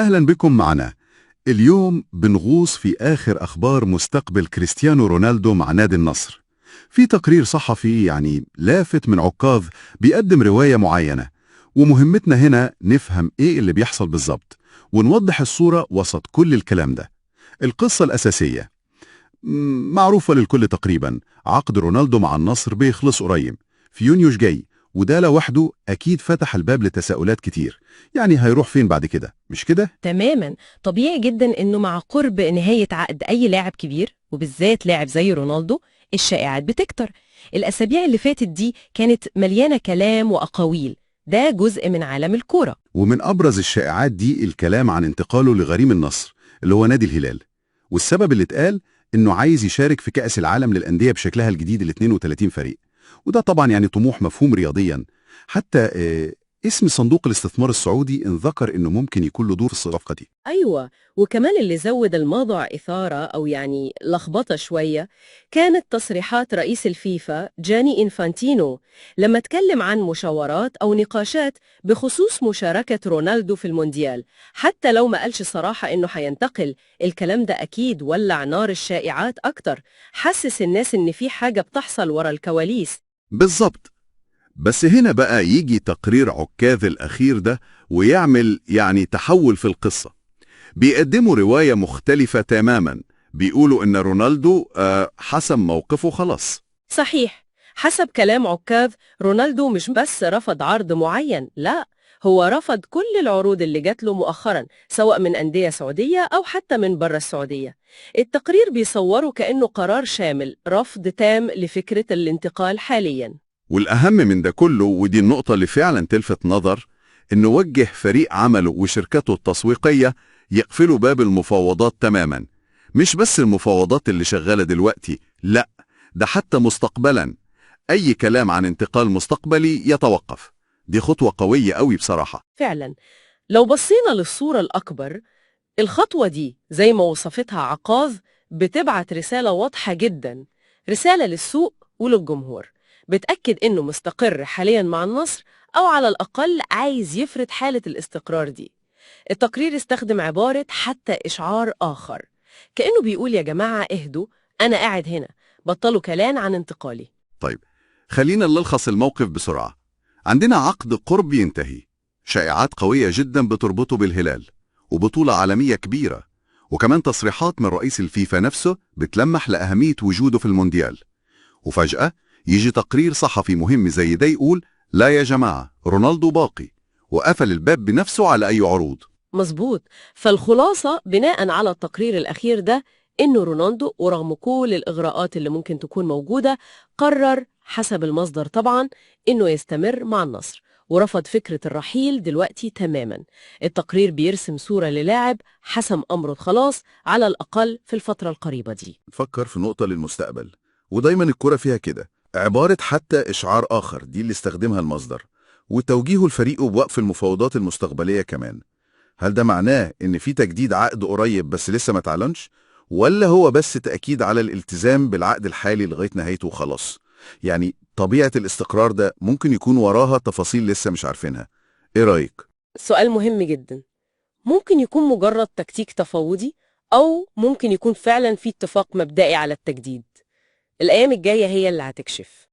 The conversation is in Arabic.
أهلا بكم معنا. اليوم بنغوص في آخر أخبار مستقبل كريستيانو رونالدو مع نادي النصر. في تقرير صحفي لافت من عكاظ بيقدم رواية معينة، ومهمتنا هنا نفهم إيه اللي بيحصل بالظبط ونوضح الصورة وسط كل الكلام ده. القصة الأساسية معروفة للكل تقريبا. عقد رونالدو مع النصر بيخلص قريب في يونيو جاي، وده لوحده أكيد فتح الباب لتساؤلات كتير. هيروح فين بعد كده، مش كده؟ تماما. طبيعي جدا انه مع قرب نهاية عقد اي لاعب كبير وبالذات لاعب زي رونالدو الشائعات بتكتر. الاسابيع اللي فاتت دي كانت مليانة كلام واقاويل، ده جزء من عالم الكورة. ومن أبرز الشائعات دي الكلام عن انتقاله لغريم النصر اللي هو نادي الهلال، والسبب اللي اتقال إنه عايز يشارك في كأس العالم للأندية بشكلها الجديد ال 32 فريق. وده طبعا طموح مفهوم رياضيا. حتى اسم صندوق الاستثمار السعودي انذكر إنه ممكن يكون له دور في الصفقة دي. أيوة، وكمان اللي زود الموضوع إثارة أو لخبطة شوية كانت تصريحات رئيس الفيفا جاني إنفانتينو لما اتكلم عن مشاورات أو نقاشات بخصوص مشاركة رونالدو في المونديال. حتى لو ما قالش صراحة إنه حينتقل، الكلام ده أكيد ولع نار الشائعات أكتر، حسس الناس إن في حاجة بتحصل ورا الكواليس. بالظبط. بس هنا بقى يجي تقرير عكاظ الأخير ده ويعمل تحول في القصة. بيقدموا رواية مختلفة تماما. بيقولوا إن رونالدو حسم موقفه خلاص. صحيح، حسب كلام عكاظ رونالدو مش بس رفض عرض معين، لا، هو رفض كل العروض اللي جات له مؤخرا سواء من أندية سعودية أو حتى من بره السعودية. التقرير بيصوره كأنه قرار شامل، رفض تام لفكرة الانتقال حاليا. والأهم من ده كله، ودي النقطة اللي فعلا تلفت نظر، إنه وجه فريق عمله وشركته التسويقية يقفلوا باب المفاوضات تماما. مش بس المفاوضات اللي شغالة دلوقتي، لا، ده حتى مستقبلا أي كلام عن انتقال مستقبلي يتوقف. دي خطوة قوية قوي بصراحة. فعلا، لو بصينا للصورة الأكبر، الخطوة دي زي ما وصفتها عكاظ بتبعت رسالة واضحة جدا، رسالة للسوق وللجمهور بتأكد إنه مستقر حاليا مع النصر، أو على الأقل عايز يفرض حالة الاستقرار دي. التقرير استخدم عبارة حتى إشعار آخر، كأنه بيقول يا جماعة اهدوا، أنا قاعد هنا، بطلوا كلام عن انتقالي. طيب، خلينا نلخص الموقف بسرعة. عندنا عقد قرب ينتهي، شائعات قوية جدا بتربطه بالهلال، وبطولة عالمية كبيرة، وكمان تصريحات من رئيس الفيفا نفسه بتلمح لأهمية وجوده في المونديال. وفجأة يجي تقرير صحفي مهم زي ده يقول لا يا جماعة، رونالدو باقي، وقفل الباب بنفسه على أي عروض. مظبوط. فالخلاصة بناء على التقرير الأخير ده إنه رونالدو ورغم كل الإغراءات اللي ممكن تكون موجودة قرر حسب المصدر طبعا إنه يستمر مع النصر، ورفض فكرة الرحيل دلوقتي تماما. التقرير بيرسم صورة للاعب حسم أمره خلاص، على الأقل في الفترة القريبة دي. نفكر في نقطة للمستقبل، ودايما الكرة فيها كده. عبارة حتى إشعار آخر دي اللي استخدمها المصدر، وتوجيهه الفريق بوقف المفاوضات المستقبلية كمان. هل ده معناه إن في تجديد عقد قريب بس لسه ما تعلنش؟ ولا هو بس تأكيد على الالتزام بالعقد الحالي لغاية نهايته وخلاص؟ طبيعة الاستقرار ده ممكن يكون وراها تفاصيل لسه مش عارفينها. إيه رأيك؟ سؤال مهم جدا. ممكن يكون مجرد تكتيك تفاوضي، أو ممكن يكون فعلا في اتفاق مبدئي على التجديد. الأيام الجاية هي اللي هتكشف.